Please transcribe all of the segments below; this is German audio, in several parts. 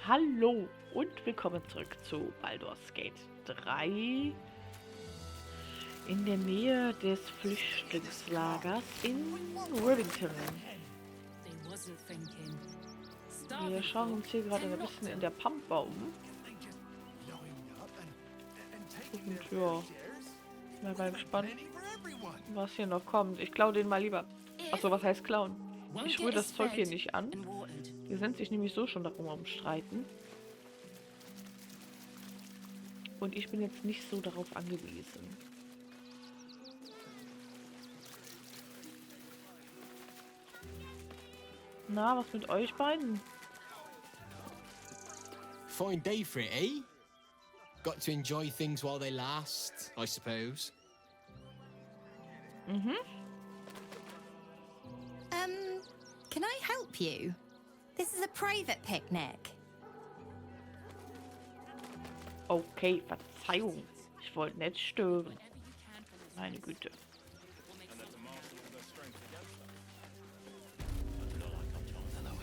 Hallo und willkommen zurück zu Baldurs Gate 3 in der Nähe des Flüchtlingslagers in Rivington. Wir schauen uns hier gerade ein bisschen in der Pampa um. Und ja, mal gespannt, was hier noch kommt. Ich klaue den mal lieber. Achso, was heißt klauen? Ich rühre das Zeug hier nicht an. Die sind sich nämlich so schon darum umstreiten. Und ich bin jetzt nicht so darauf angewiesen. Na, was mit euch beiden? Fine day for it, eh? Got to enjoy things while they last, I suppose. Mhm. Can I help you? This is a private picnic. Okay, Verzeihung. Ich wollte nicht stören. Meine Güte.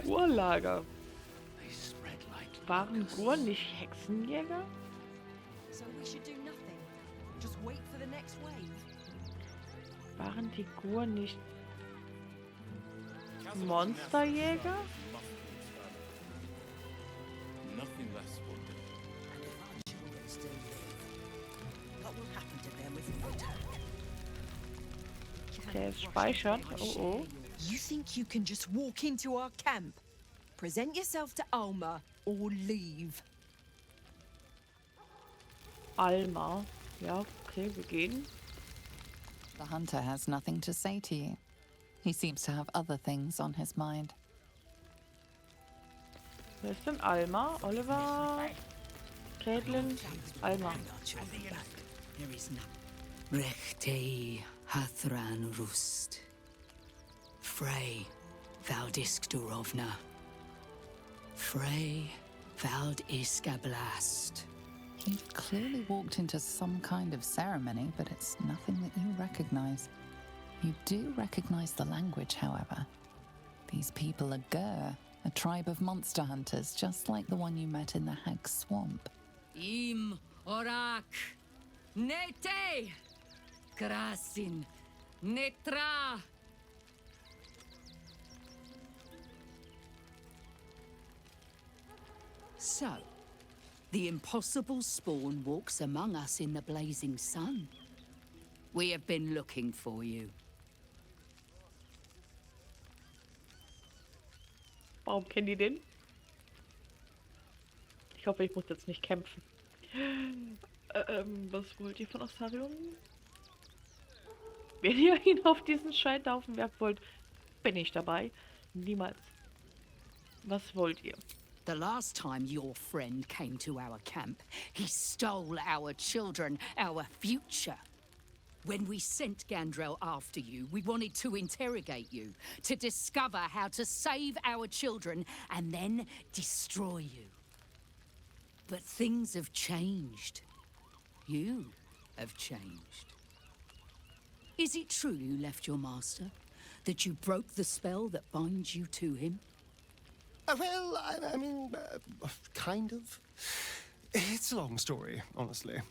Urlager. Waren Gur nicht Hexenjäger? Waren die Gur nicht Monsterjäger? Der ist speichert. Oh oh. You think you can just walk into our camp, present yourself to Alma, or leave? Alma. Ja, okay, wir gehen. The hunter has nothing to say to you. He seems to have other things on his mind. Wer ist denn Alma? Oliver? Caitlin? Alma. Rechtei hathran rust. Frey vald iskdurovna. Frey vald iskablast. You've clearly walked into some kind of ceremony, but it's nothing that you recognize. You do recognize the language, however. These people are Gur, a tribe of monster hunters, just like the one you met in the Hag Swamp. Im orak. Nete. Krasin. Netra. So, the impossible spawn walks among us in the blazing sun. We have been looking for you. Warum kennen die den? Ich hoffe, ich muss jetzt nicht kämpfen. Was wollt ihr von Ostarion? Wenn ihr ihn auf diesen Scheiterhaufen werfen wollt, bin ich dabei. Niemals. Was wollt ihr? The last time your friend came to our camp, he stole our children, our future. When we sent Gandrel after you, we wanted to interrogate you, to discover how to save our children and then destroy you. But things have changed. You have changed. Is it true you left your master? That you broke the spell that binds you to him? Well, I mean, kind of. It's a long story, honestly.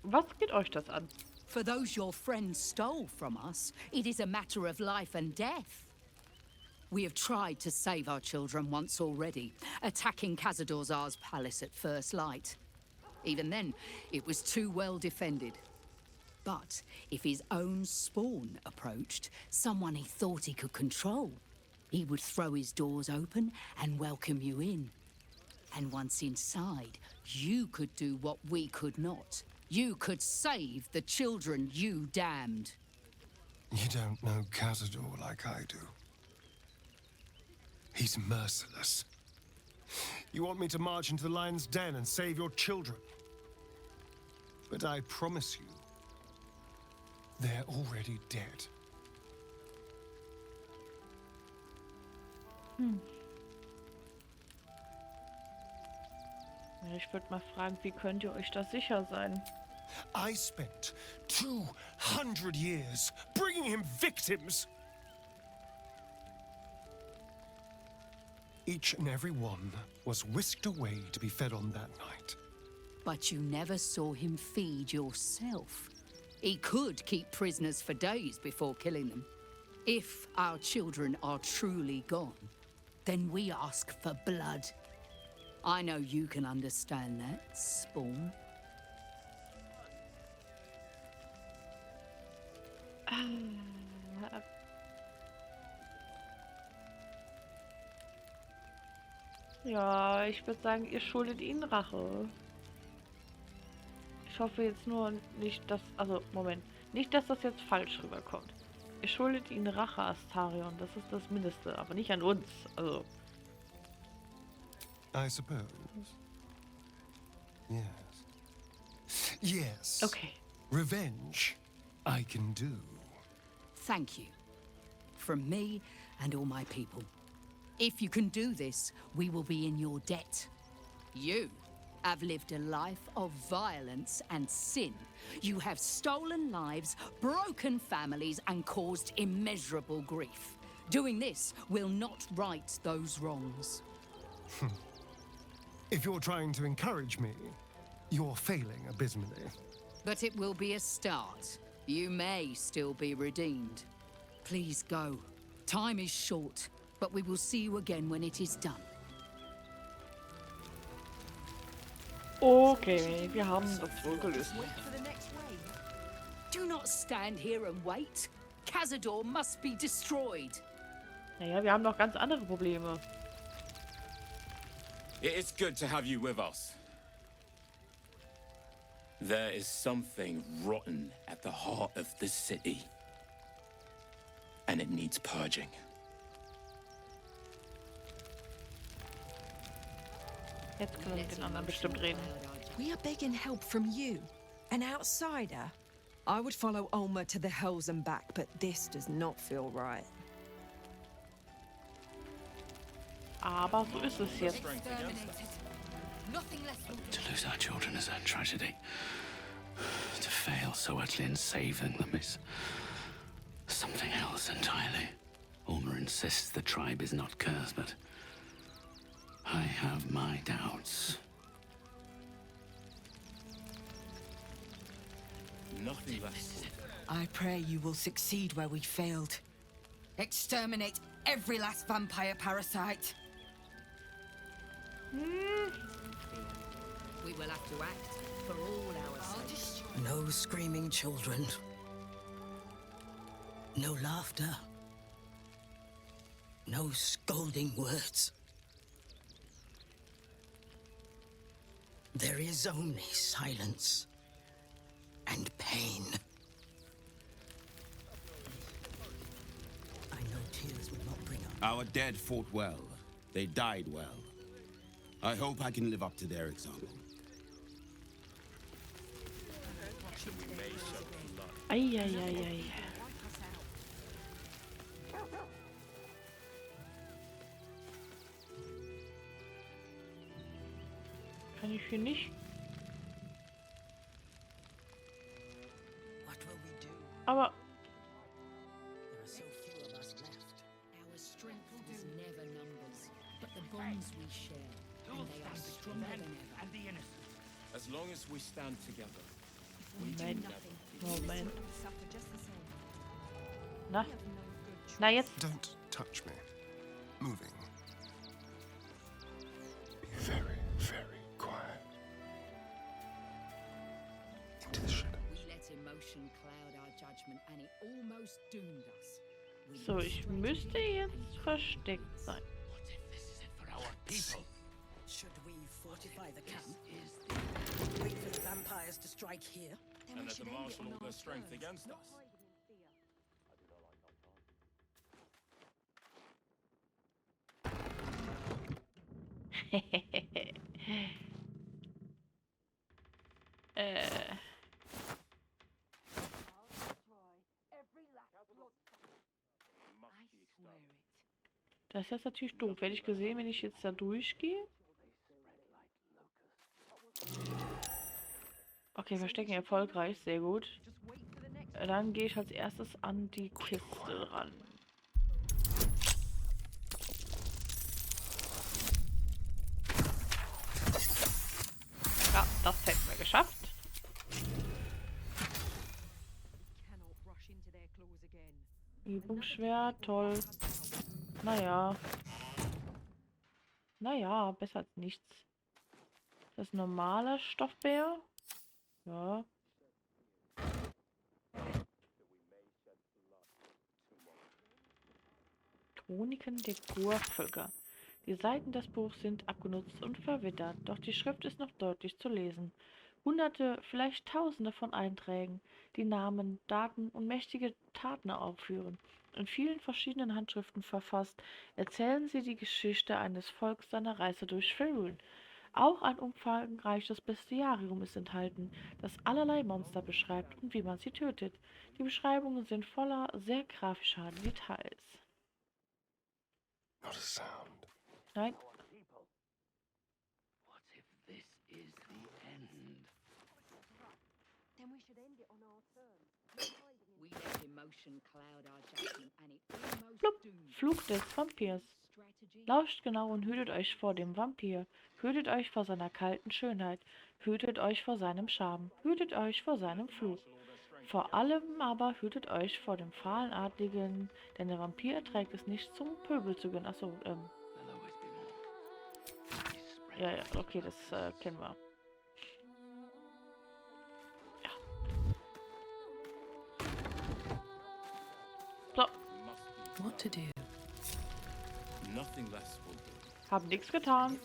Was geht euch das an? For those your friend stole from us, it is a matter of life and death. We have tried to save our children once already, attacking Khazad-dûr's palace at first light. Even then, it was too well defended. But if his own spawn approached, someone he thought he could control, he would throw his doors open and welcome you in. And once inside, you could do what we could not. You could save the children you damned. You don't know Khazad-dûr like I do. He's merciless. You want me to march into the lion's den and save your children? But I promise you, they're already dead. Ja, ich würde mal fragen, wie könnt ihr euch da sicher sein? I spent 200 years bringing him victims. Each and every one was whisked away to be fed on that night. But you never saw him feed yourself. He could keep prisoners for days before killing them. If our children are truly gone, then we ask for blood. I know you can understand that, Spawn. Ja, ich würde sagen, ihr schuldet ihnen Rache. Ich hoffe jetzt nur nicht, dass... Also, Moment. Nicht, dass das jetzt falsch rüberkommt. Ihr schuldet ihnen Rache, Astarion. Das ist das Mindeste. Aber nicht an uns. Also... I suppose. Yes. Yes. Okay. Revenge, I can do. Thank you. From me and all my people. If you can do this, we will be in your debt. You have lived a life of violence and sin. You have stolen lives, broken families, and caused immeasurable grief. Doing this will not right those wrongs. If you're trying to encourage me, you're failing abysmally. But it will be a start. You may still be redeemed. Please go. Time is short, but we will see you again when it is done. Okay, wir haben das wohl gelöst. Do not stand here and wait. Cazador must be destroyed. Naja, wir haben noch ganz andere Probleme. It is good to have you with us. There is something rotten at the heart of this city. And it needs purging. Jetzt können wir mit den anderen bestimmt reden. We are begging help from you, an outsider. I would follow Ulmer to the hells and back, but this does not feel right. Aber so ist es jetzt. To lose our children is a tragedy. To fail so utterly in saving them is something else entirely. Ulmer insists the tribe is not cursed, but I have my doubts. Nothing less. I pray you will succeed where we failed. Exterminate every last vampire parasite. We will have to act for all our sakes. No screaming children. No laughter. No scolding words. There is only silence and pain. I know tears will not bring up. Our dead fought well. They died well. I hope I can live up to their example. Eieiei. Kann ich hier nicht? What will we do? Aber There are so few of us left. Our strength is never numbers, but the bonds we share, and they are stronger than ever. As long as we stand together. Moment. Na? Na jetzt? Don't touch me. Moving. Be very, very quiet. Into the shadow. We let emotion cloud our judgment, and it almost doomed us. So, ich müsste jetzt versteckt sein. Should we fortify the camp? Wait for the vampires to strike here? And let them marshal all their strength against us. Das ist jetzt natürlich doof. Hätte ich gesehen, wenn ich jetzt da durchgehe? Okay, Verstecken erfolgreich. Sehr gut. Dann gehe ich als erstes an die Kiste ran. Das hätten wir geschafft. Übungsschwert, toll. Naja. Naja, besser als nichts. Das ist normaler Stoffbär. Ja. Chroniken der Urvölker. Die Seiten des Buchs sind abgenutzt und verwittert, doch die Schrift ist noch deutlich zu lesen. Hunderte, vielleicht Tausende von Einträgen, die Namen, Daten und mächtige Taten aufführen. In vielen verschiedenen Handschriften verfasst, erzählen sie die Geschichte eines Volks seiner Reise durch Faerûn. Auch ein umfangreiches Bestiarium ist enthalten, das allerlei Monster beschreibt und wie man sie tötet. Die Beschreibungen sind voller sehr grafischer Details. Not a sound. Nein. What if this is the end? Then we should end it on our terms. We let emotion cloud our judgment and it almost Plupp. doomed Fluch des Vampirs. strategy. Lauscht genau und hütet euch vor dem Vampir. Hütet euch vor seiner kalten Schönheit. Hütet euch vor seinem Charme. Hütet euch vor seinem Fluch. Vor allem aber hütet euch vor dem fahlen Adligen, denn der Vampir erträgt es nicht, zum Pöbel zu gehen. Achso, ja, okay, das kennen wir. Ja. So. What to do? Nothing less will do. Haben nichts getan.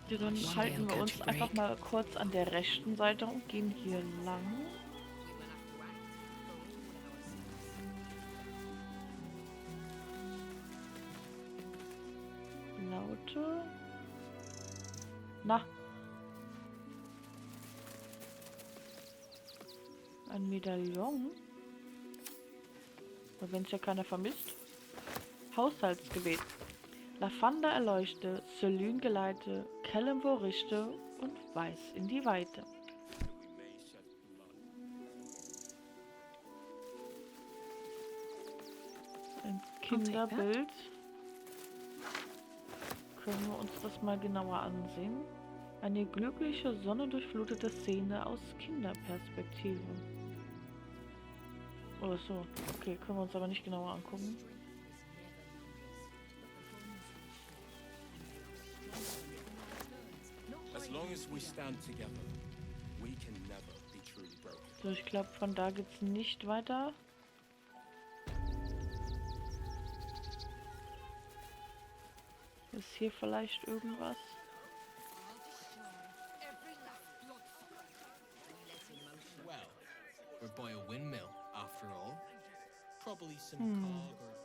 Dann halten wir uns einfach mal kurz an der rechten Seite und gehen hier lang. Laute. Na. Ein Medaillon. Aber wenn es ja keiner vermisst. Haushaltsgebet. Lavanda erleuchte, Selyn geleite, Kellembo richte und Weiß in die Weite. Ein Kinderbild. Können wir uns das mal genauer ansehen? Eine glückliche, sonnendurchflutete Szene aus Kinderperspektive. Oh so, okay, können wir uns aber nicht genauer angucken. So, ich glaube, von da geht's nicht weiter. Ist hier vielleicht irgendwas? Well, we're by a windmill, after all. Probably some cog or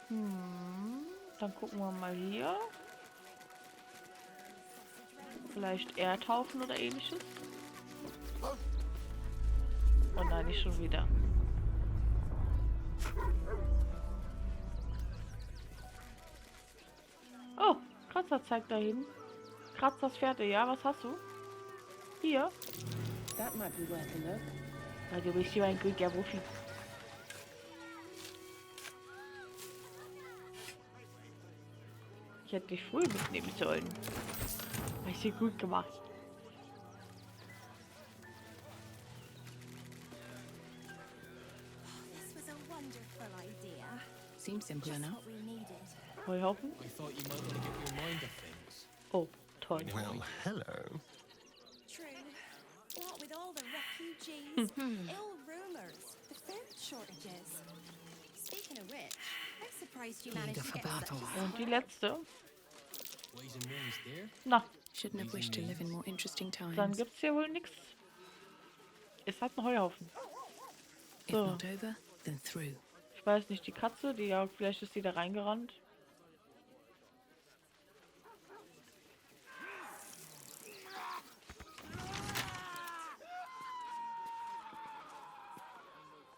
joint. Dann gucken wir mal hier. Vielleicht Erdhaufen oder ähnliches. Oh nein, nicht schon wieder. Oh, Kratzer zeigt dahin. Kratzers Pferde, ja, was hast du? Hier. Ja, du bist hier ein guter Profi. Ich hätte dich früh mitnehmen sollen. Habe ich sie gut gemacht. Seems simple enough. Hoi hoppen. I thought you might want to get your mind off things. Oh, toll. Well, hello. True. What with all the refugees, ill rumors, the food shortages. Speaking of which, I'm surprised you managed to get such a Und die letzte. Ways and means there. Na, Shouldn't have wished to live in more interesting dann times. gibt's hier wohl nichts. Ist halt ein Heuhaufen. If So. not over, then through. Ich weiß nicht, die Katze, die ja, vielleicht ist die da reingerannt.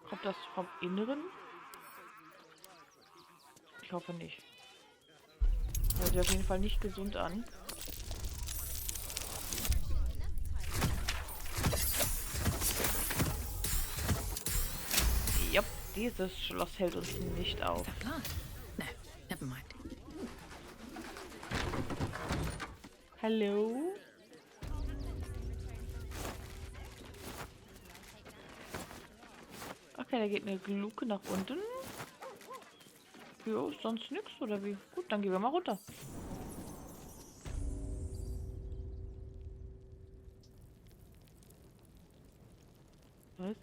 Kommt das vom Inneren? Ich hoffe nicht. Hört sich auf jeden Fall nicht gesund an. Jupp, dieses Schloss hält uns nicht auf. That plant? No, never mind. Hallo? Okay, da geht eine Luke nach unten. Jo, ist sonst nichts, oder wie? Gut, dann gehen wir mal runter. Was?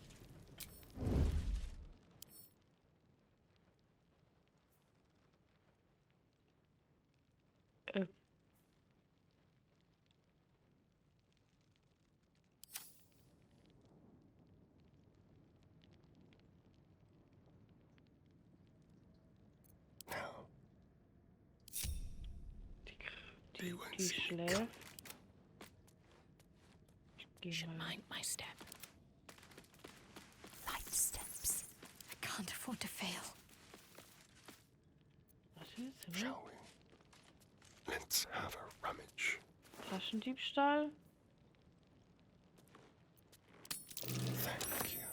Die schläft. Ich geh mal. Mind my step. Light steps. I can't afford to fail. Was ist Shall we? Let's have a rummage. Taschendiebstahl? Thank you.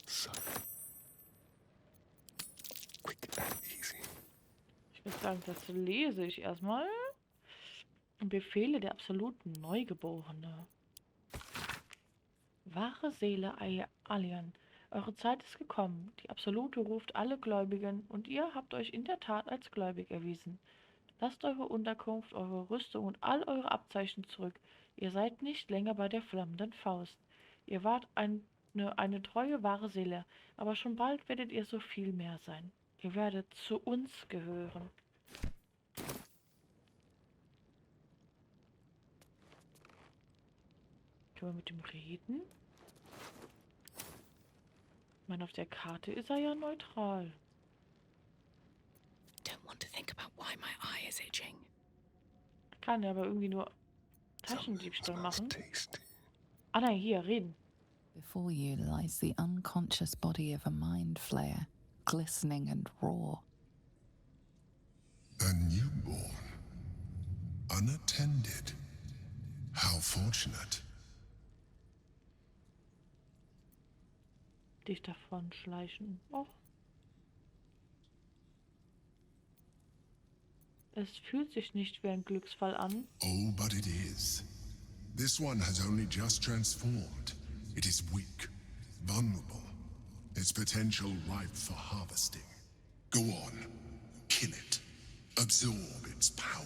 So quick and easy. Ich würde sagen, das lese ich erstmal. Befehle der absoluten Neugeborene. Wahre Seele Alien. Eure Zeit ist gekommen. Die Absolute ruft alle Gläubigen und ihr habt euch in der Tat als gläubig erwiesen. Lasst eure Unterkunft, eure Rüstung und all eure Abzeichen zurück. Ihr seid nicht länger bei der flammenden Faust. Ihr wart eine treue, wahre Seele, aber schon bald werdet ihr so viel mehr sein. Ihr werdet zu uns gehören. Können wir mit dem reden? Ich meine, auf der Karte ist er ja neutral. Don't want to think about why my eye is itching. Kann er aber irgendwie nur Taschendiebstahl machen. Ah nein, hier, reden. Before you lies the unconscious body of a mind flayer, glistening and raw. A newborn. Unattended. How fortunate. Dich davon schleichen. Och. Es fühlt sich nicht wie ein Glücksfall an. Oh, but it is. This one has only just transformed. It is weak, vulnerable. Its potential ripe for harvesting. Go on. Kill it. Absorb its power.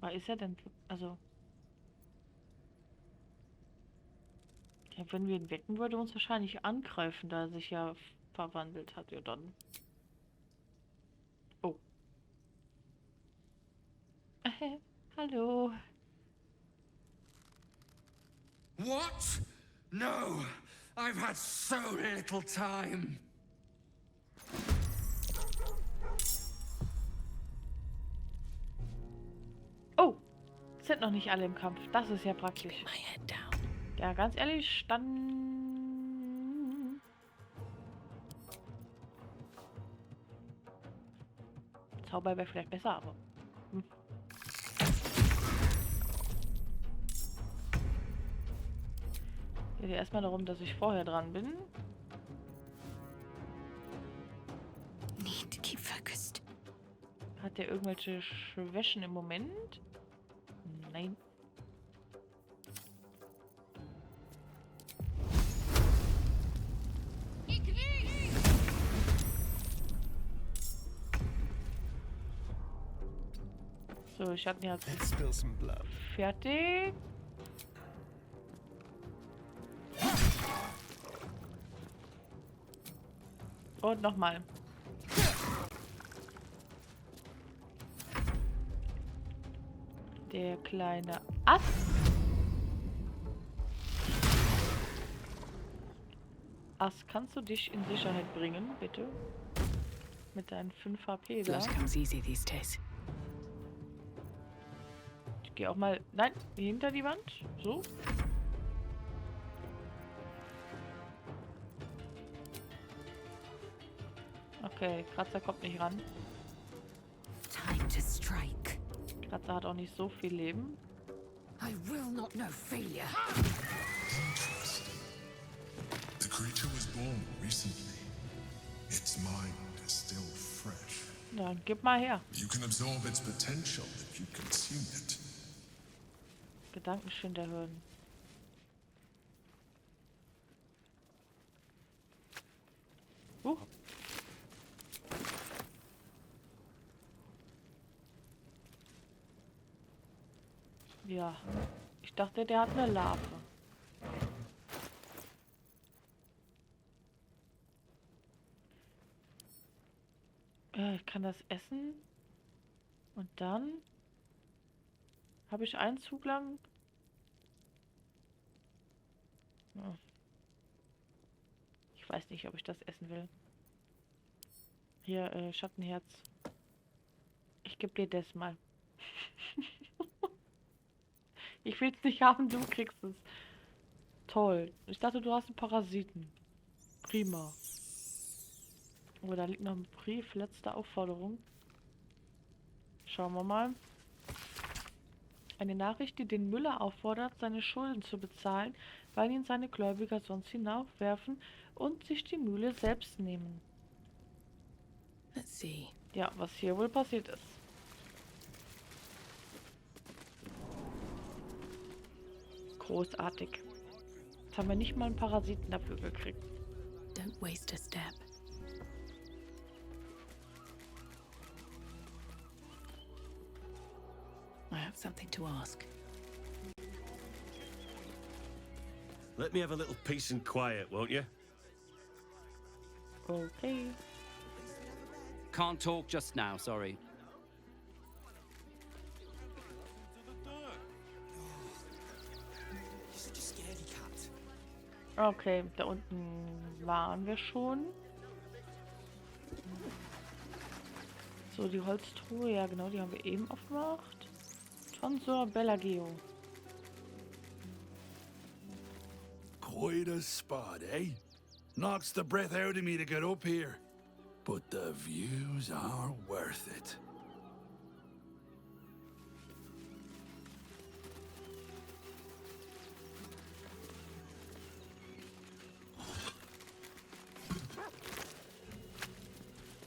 Aber ist er denn, also... Ja, wenn wir ihn wecken, würde er uns wahrscheinlich angreifen, da er sich ja verwandelt hat. Ja, dann... Oh. Hallo. What? No! I've had so little time! Oh! Sind noch nicht alle im Kampf. Das ist ja praktisch. Ja, ganz ehrlich, dann... Zauber wäre vielleicht besser, aber... Geht ja erstmal darum, dass ich vorher dran bin. Need to keep focused. Hat der irgendwelche Schwächen im Moment? Nein. So, ich habe ihn jetzt fertig. Und nochmal. Der kleine Ass. Ass, kannst du dich in Sicherheit bringen, bitte? Mit deinen 5 HP da. Blood comes easy these days. Ich gehe auch mal... Nein, hinter die Wand. So. Okay, Kratzer kommt nicht ran. Time to strike. Er hat auch nicht so viel Leben. I will not know failure. Interesting. The creature was born recently. Its mind is still fresh. Dann gib mal her. You can absorb its potential if you consume it. Gedankenschwind erhöhen. Ja, ich dachte, der hat eine Larve. Ich kann das essen. Und dann habe ich einen Zug lang. Ja. Ich weiß nicht, ob ich das essen will. Hier, Schattenherz. Ich gebe dir das mal. Ich will es nicht haben, du kriegst es. Toll. Ich dachte, du hast einen Parasiten. Prima. Oh, da liegt noch ein Brief. Letzte Aufforderung. Schauen wir mal. Eine Nachricht, die den Müller auffordert, seine Schulden zu bezahlen, weil ihn seine Gläubiger sonst hinaufwerfen und sich die Mühle selbst nehmen. Let's see. Ja, was hier wohl passiert ist. Großartig. Jetzt haben wir nicht mal einen Parasiten dafür gekriegt. Don't waste a step. I have something to ask. Let me have a little peace and quiet, won't you? Okay. Can't talk just now, sorry. Okay, da unten waren wir schon. So, die Holztruhe, ja genau, die haben wir eben aufgemacht. Tonsor Bellagio. Quite a spot, eh? Knocks the breath out of me to get up here. But the views are worth it.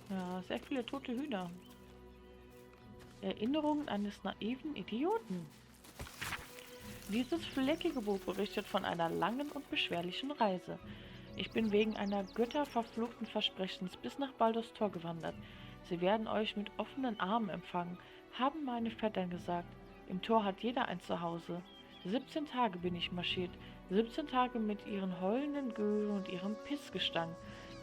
Ja, sehr viele tote Hühner. Erinnerungen eines naiven Idioten. Dieses fleckige Buch berichtet von einer langen und beschwerlichen Reise. Ich bin wegen einer götterverfluchten Versprechens bis nach Baldurs Tor gewandert. Sie werden euch mit offenen Armen empfangen, haben meine Vettern gesagt. Im Tor hat jeder ein Zuhause. 17 Tage bin ich marschiert, 17 Tage mit ihren heulenden Göhen und ihrem Pissgestank.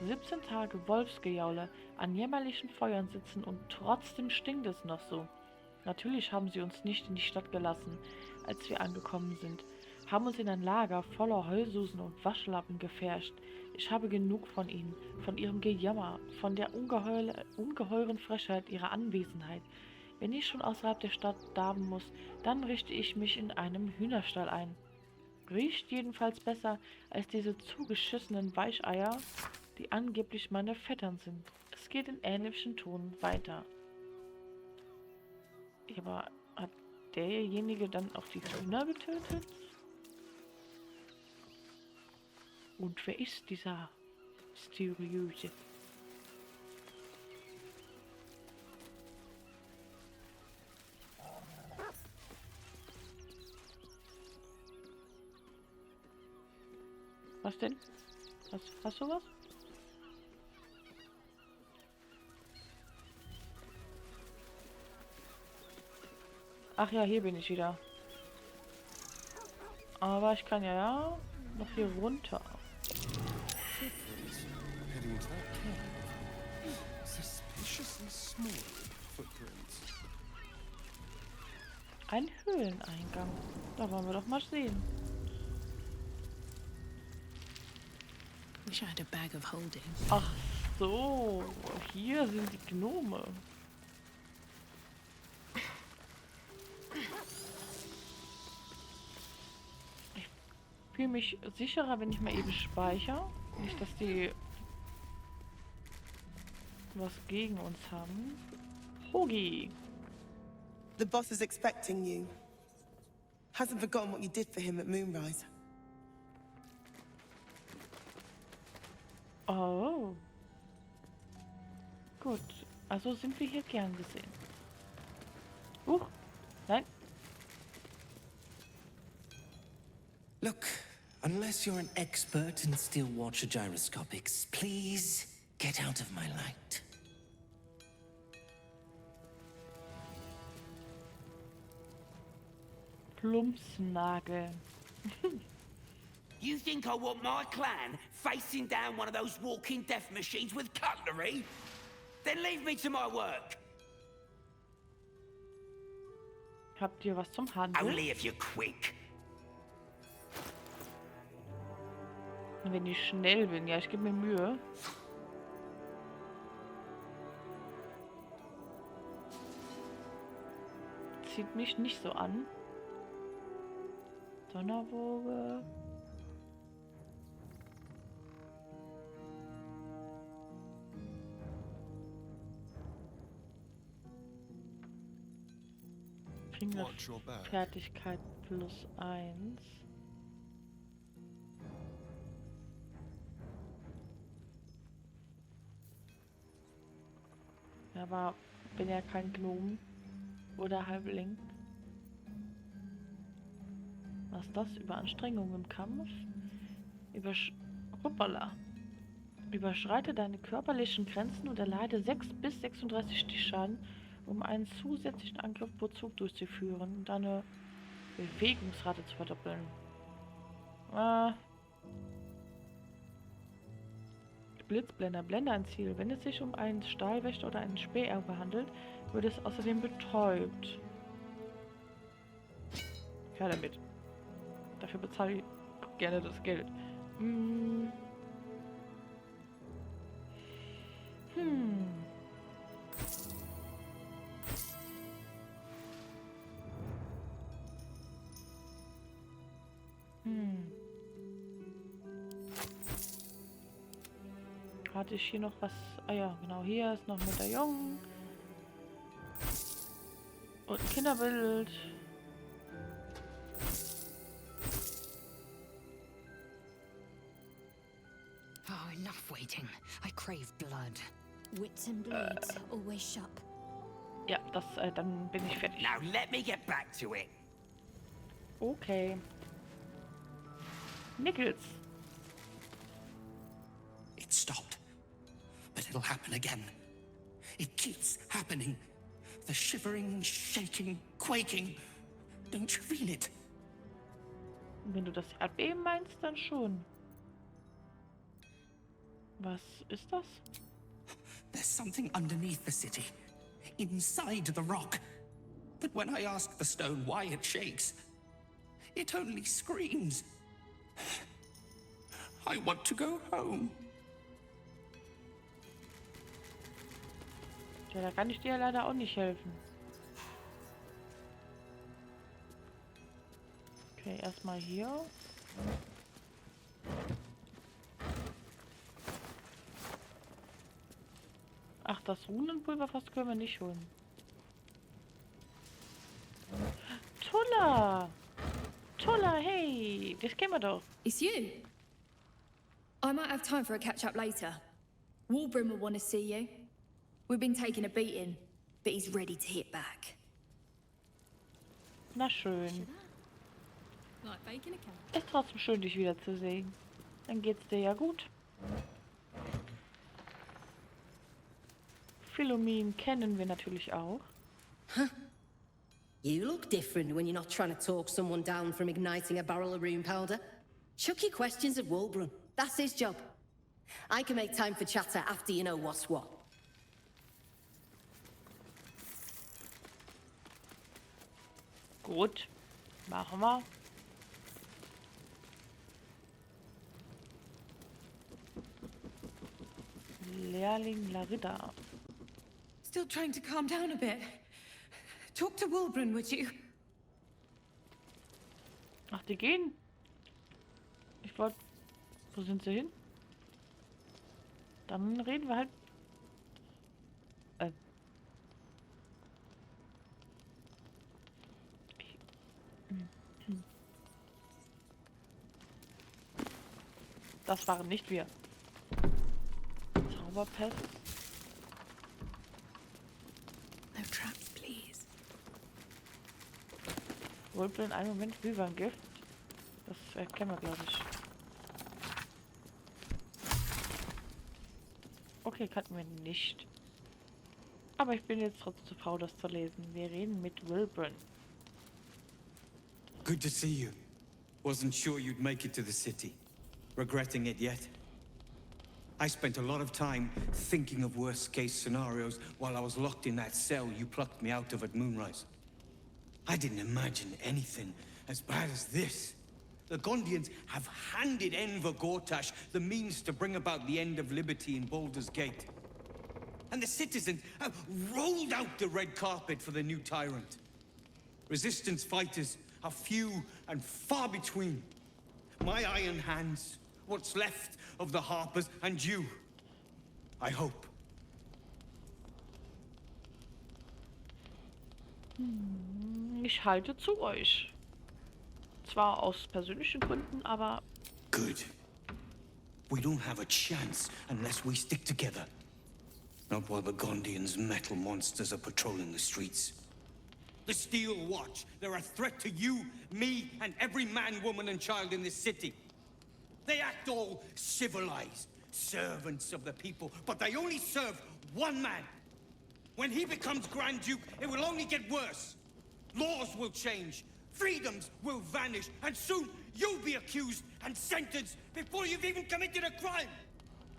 17 Tage Wolfsgejaule, an jämmerlichen Feuern sitzen und trotzdem stinkt es noch so. Natürlich haben sie uns nicht in die Stadt gelassen, als wir angekommen sind, haben uns in ein Lager voller Heulsusen und Waschlappen gefärscht. Ich habe genug von ihnen, von ihrem Gejammer, von der ungeheuren Frechheit ihrer Anwesenheit. Wenn ich schon außerhalb der Stadt darben muss, dann richte ich mich in einem Hühnerstall ein. Riecht jedenfalls besser als diese zugeschissenen Weicheier, die angeblich meine Vettern sind. Es geht in ähnlichen Ton weiter. Aber hat derjenige dann auch die Hühner getötet? Und wer ist dieser mysteriöse? Was denn? Hast du was? Ach ja, hier bin ich wieder. Aber ich kann ja noch hier runter. Ein Höhleneingang. Da wollen wir doch mal sehen. Wish I had a bag of holding. Ach so, hier sind die Gnome. Ich fühle mich sicherer, wenn ich mal eben speichere. Nicht, dass die was gegen uns haben. Hogi. The boss is expecting you. Hasn't forgotten what you did for him at Moonrise. Oh. Gut. Also sind wir hier gern gesehen. Nein. Look, unless you're an expert in steel watcher gyroscopics, please get out of my light. Plumpsnagel. You think I want my clan facing down one of those walking death machines with cutlery? Then leave me to my work. Habt ihr was zum Handeln? Only if you're quick. Wenn ich schnell bin, ja, ich gebe mir Mühe. Zieht mich nicht so an. Donnerwoge. Fertigkeit +1. Ja, aber bin ja kein Gnome oder Halbling. Was ist das? Überanstrengung im Kampf? Hoppala. Überschreite deine körperlichen Grenzen und erleide 6 bis 36 Stichschaden, um einen zusätzlichen Angriff pro Zug durchzuführen und deine Bewegungsrate zu verdoppeln. Blitzblender. Blende ein Ziel. Wenn es sich um einen Stahlwächter oder einen Späherbe handelt, wird es außerdem betäubt. Ja, damit. Dafür bezahle ich gerne das Geld. Hatte ich hier noch was? Ah ja, genau, hier ist noch ein Medaillon. Und ein Kinderbild. Oh, enough waiting. I crave blood. Wits and blades always sharp. Ja, das, dann bin ich fertig. Now let me get back to it. Okay. Nichols. It stopped. But it'll happen again. It keeps happening. The shivering, shaking, quaking. Don't you feel it? Wenn du das Erdbeben meinst, dann schon. Was ist das? There's something underneath the city. Inside the rock. But when I ask the stone why it shakes, it only screams. I want to go home. Ja, da kann ich dir leider auch nicht helfen. Okay, erstmal hier. Ach, das Runenpulverfass können wir nicht holen. Tulla! Tulla, hey! Das kennen wir doch. It's you. I might have time for a catch-up later. Walbrin will want to see you. We've been taking a beating, but he's ready to hit back. Na schön. Like bacon a cow. Ist trotzdem schön, dich wiederzusehen. Dann geht's dir ja gut. Philomin kennen wir natürlich auch. Huh? You look different when you're not trying to talk someone down from igniting a barrel of rune powder. Chuck your questions at Walbrun. That's his job. I can make time for chatter after you know what's what. Gut, machen wir. Lehrling Larida. Still trying to calm down a bit. Talk to Wilbrun, would you? Ach, die gehen. Ich wollte... Wo sind sie hin? Dann reden wir halt... Das waren nicht wir. Zauberpest. No traps, please. Wohlblind, einen Moment, Glühweingift. Das kennen wir, glaube ich. Okay, kannten wir nicht. Aber ich bin jetzt trotzdem zu faul, das zu lesen. Wir reden mit Wilburn. Good to see you. Wasn't sure you'd make it to the city. Regretting it yet? I spent a lot of time thinking of worst-case scenarios while I was locked in that cell you plucked me out of at Moonrise. I didn't imagine anything as bad as this. The Gondians have handed Enver Gortash the means to bring about the end of liberty in Baldur's Gate. And the citizens have rolled out the red carpet for the new tyrant. Resistance fighters are few and far between. My iron hands, what's left of the Harpers, and you. I hope. Ich halte zu euch. Zwar aus persönlichen Gründen, aber... Good. We don't have a chance unless we stick together. Not while the Gondians' metal monsters are patrolling the streets. The Steel Watch, they're a threat to you, me, and every man, woman, and child in this city. They act all civilized, servants of the people, but they only serve one man. When he becomes Grand Duke, it will only get worse. Laws will change, freedoms will vanish, and soon you'll be accused and sentenced before you've even committed a crime.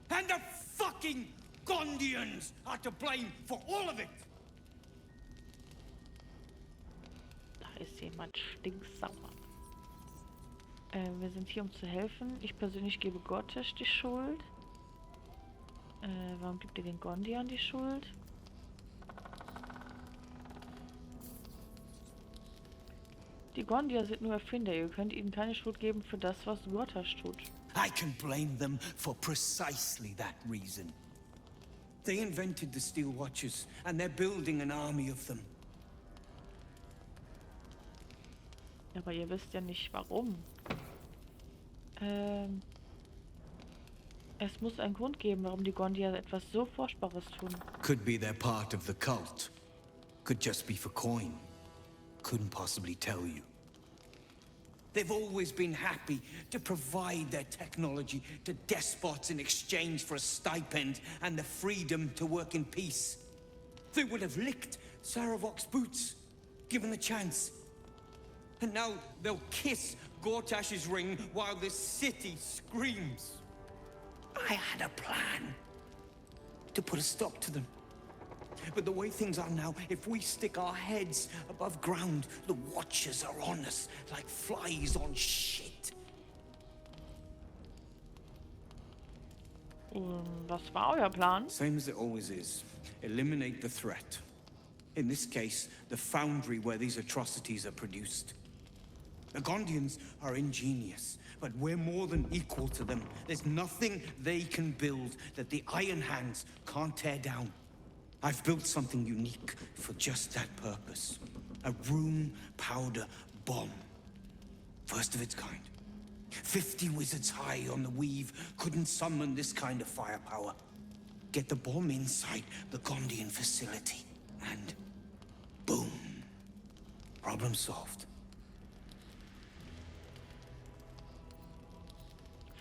And the fucking Gondians are to blame for all of it. Da ist jemand stinksauer. Wir sind hier, um zu helfen. Ich persönlich gebe Gortash die Schuld. Warum gibt ihr den Gondian die Schuld? Die Gondier sind nur Erfinder. Ihr könnt ihnen keine Schuld geben für das, was Gortash tut. I can blame them for precisely that reason. They invented the Steel Watches, and they're building an army of them. Aber ihr wisst ja nicht, warum. Es muss einen Grund geben, warum die Gondier etwas so Furchtbares tun. Could be they're part of the cult. Could just be for coin. Couldn't possibly tell you. They've always been happy to provide their technology to despots in exchange for a stipend and the freedom to work in peace. They would have licked Saravok's boots, given the chance. And now they'll kiss Gortash's ring while the city screams. I had a plan to put a stop to them. But the way things are now, if we stick our heads above ground, the Watchers are on us like flies on shit. Was war euer Plan? Same as it always is. Eliminate the threat. In this case, the foundry where these atrocities are produced. The Gondians are ingenious, but we're more than equal to them. There's nothing they can build that the Iron Hands can't tear down. I've built something unique for just that purpose. A room powder bomb. First of its kind. 50 wizards high on the weave couldn't summon this kind of firepower. Get the bomb inside the Gondian facility, and boom. Problem solved.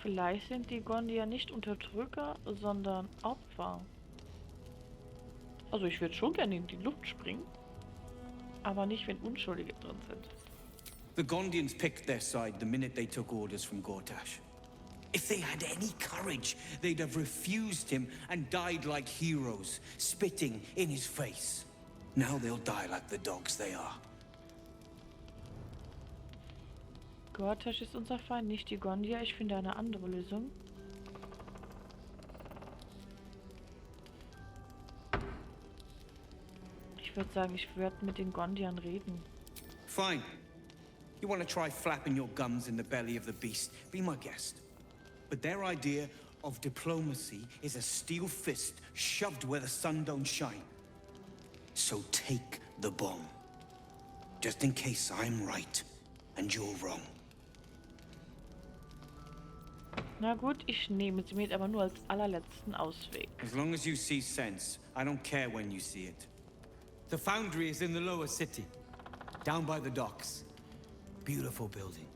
Vielleicht sind die Gondier nicht Unterdrücker, sondern Opfer. Also ich würde schon gerne in die Luft springen, aber nicht, wenn Unschuldige drin sind. The Gondians picked their side the minute they took orders from Gortash. If they had any courage, they'd have refused him and died like heroes, spitting in his face. Now they'll die like the dogs they are. Gortash ist unser Feind, nicht die Gondier. Ich finde eine andere Lösung. Ich würde sagen, ich werde mit den Gondiern reden. Fine. You want to try flapping your gums in the belly of the beast? Be my guest. But their idea of diplomacy is a steel fist shoved where the sun don't shine. So take the bomb. Just in case I'm right and you're wrong. Na gut, ich nehme sie mit, aber nur als allerletzten Ausweg. As long as you see sense, I don't care when you see it. The foundry is in the lower city, down by the docks. Beautiful building,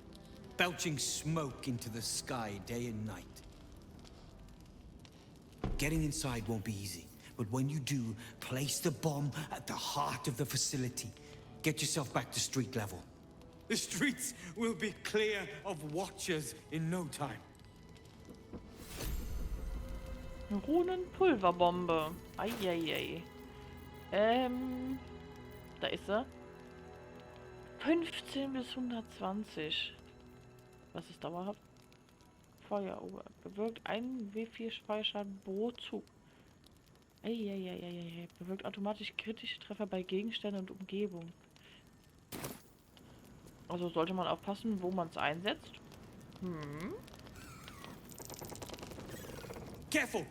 belching smoke into the sky day and night. Getting inside won't be easy, but when you do, place the bomb at the heart of the facility. Get yourself back to street level. The streets will be clear of Watchers in no time. Runenpulverbombe. Eieiei. Da ist sie. 15 bis 120. Was ist dauerhaft? Feuer. Bewirkt 1 W4 Feuerschaden pro Zug. Eieiei. Bewirkt automatisch kritische Treffer bei Gegenständen und Umgebung. Also sollte man aufpassen, wo man es einsetzt. Careful!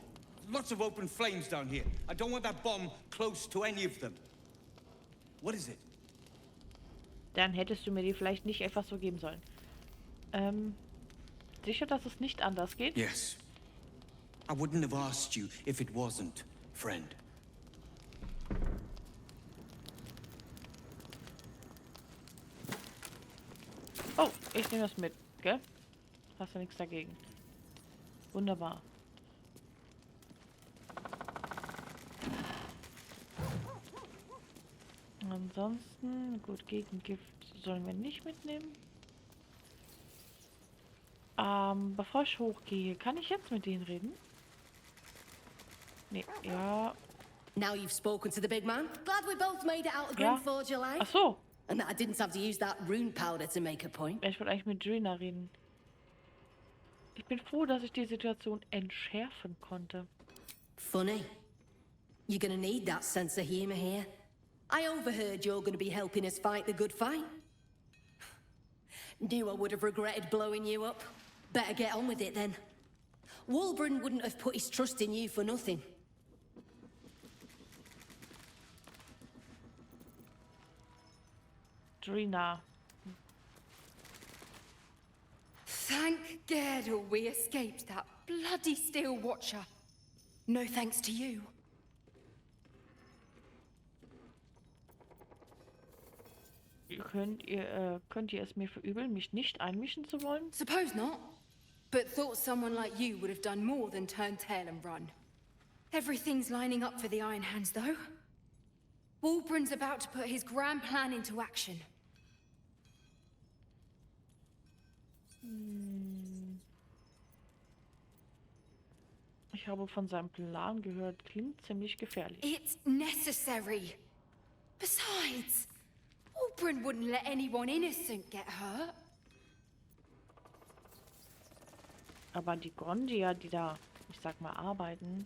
Lots of open flames down here. I don't want that bomb close to any of them. What is it? Dann hättest du mir die vielleicht nicht einfach so geben sollen. Sicher, dass es nicht anders geht? Yes. I wouldn't have asked you if it wasn't, friend. Oh, ich nehme das mit, gell? Hast du nichts dagegen. Wunderbar. Ansonsten, gut, Gegengift sollen wir nicht mitnehmen. Bevor ich hochgehe, kann ich jetzt mit denen reden? Nee, ja. Now you've spoken to the big man. Glad we both made it out of Ja. Grimforge alive. Ach so. And that I didn't have to use that rune powder to make a point. Ich wollte eigentlich mit Drina reden. Ich bin froh, dass ich die Situation entschärfen konnte. Funny. You're gonna need that sense of humor here. I overheard you're gonna be helping us fight the good fight. Knew I would have regretted blowing you up. Better get on with it then. Wulbren wouldn't have put his trust in you for nothing. Drina. Thank God we escaped that bloody Steel Watcher. No thanks to you. Könnt ihr es mir verübeln, mich nicht einmischen zu wollen? Suppose not. But thought someone like you would have done more than turn tail and run. Everything's lining up for the Iron Hands, though. Wulbren's about to put his grand plan into action. Ich habe von seinem Plan gehört. Klingt ziemlich gefährlich. It's necessary. Besides, Wulbren wouldn't let anyone innocent get hurt. Aber die Gondier, die da, ich sag mal, arbeiten,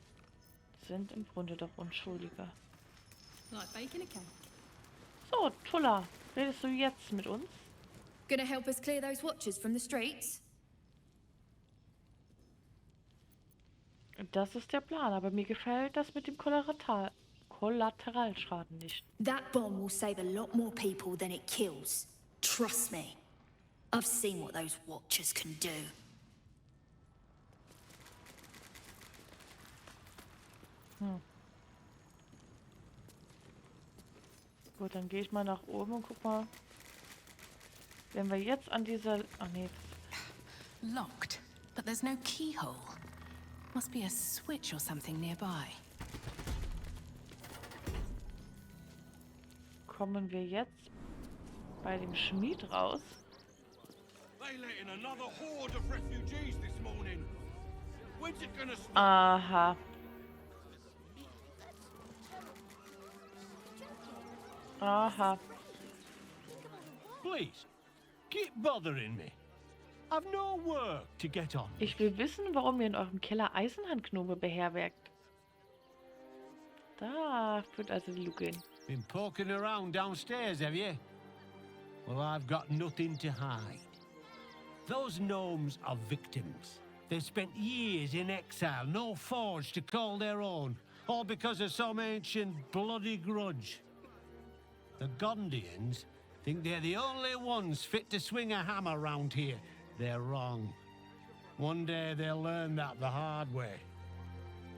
sind im Grunde doch Unschuldige. Like baking a cake. So, Tulla, redest du jetzt mit uns? Gonna help us clear those watchers from the streets? Das ist der Plan, aber mir gefällt das mit dem Kollateralschaden nicht. That bomb will save a lot more people than it kills. Trust me. I've seen what those watchers can do. Gut, dann gehe ich mal nach oben und guck mal. Wenn wir jetzt an dieser... Ach nee. Locked, but there's no keyhole. Must be a switch or something nearby. Kommen wir jetzt bei dem Schmied raus? They let in another horde of refugees this morning. When's it gonna stop? Aha. Aha. Please, keep bothering me. I've no work to get on. Ich will wissen, warum ihr in eurem Keller Eisenhandknobe beherbergt. Da führt also die Luke hin. Been poking around downstairs, have you? Well, I've got nothing to hide. Those gnomes are victims. They've spent years in exile, no forge to call their own, all because of some ancient bloody grudge. The Gondians think they're the only ones fit to swing a hammer round here. They're wrong. One day they'll learn that the hard way.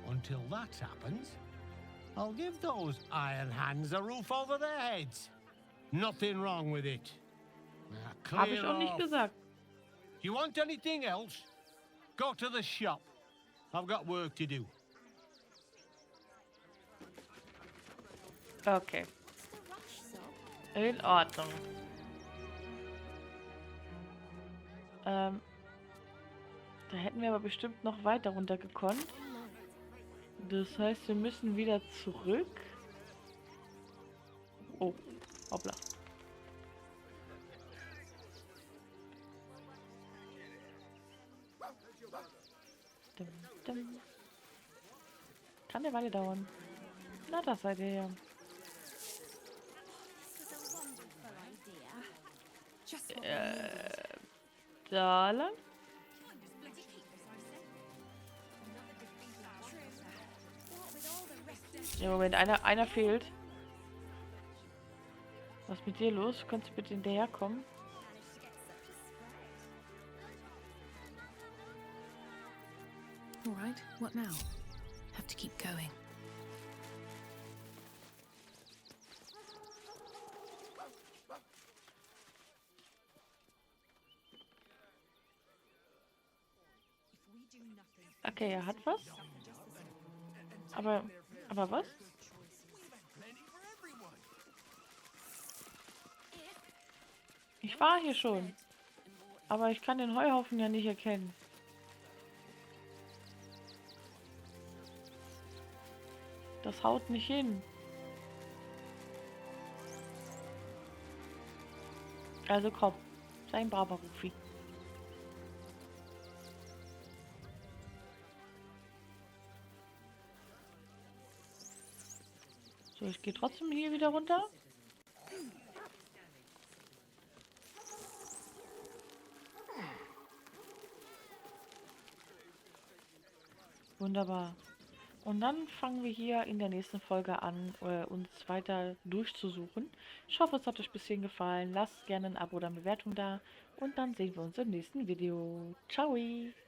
Until that happens, I'll give those iron hands a roof over their heads. Nothing wrong with it. Now, Habe ich clear auch nicht off. gesagt. You want anything else? Go to the shop. I've got work to do. Okay. In Ordnung. Da hätten wir aber bestimmt noch weiter runter gekonnt. Das heißt, wir müssen wieder zurück. Oh, hoppla. Dum, dum. Kann eine Weile dauern. Na, das seid ihr ja. Da lang? Ja, Moment, einer fehlt. Was ist mit dir los? Kannst du bitte hinterherkommen? All right, what now? Have to keep going. Okay, er hat was. Aber was? Ich war hier schon. Aber ich kann den Heuhaufen ja nicht erkennen. Das haut nicht hin. Also komm, sei ein braver Rufi. So, ich gehe trotzdem hier wieder runter. Wunderbar. Und dann fangen wir hier in der nächsten Folge an, uns weiter durchzusuchen. Ich hoffe, es hat euch bis hierhin gefallen. Lasst gerne ein Abo oder eine Bewertung da. Und dann sehen wir uns im nächsten Video. Ciao!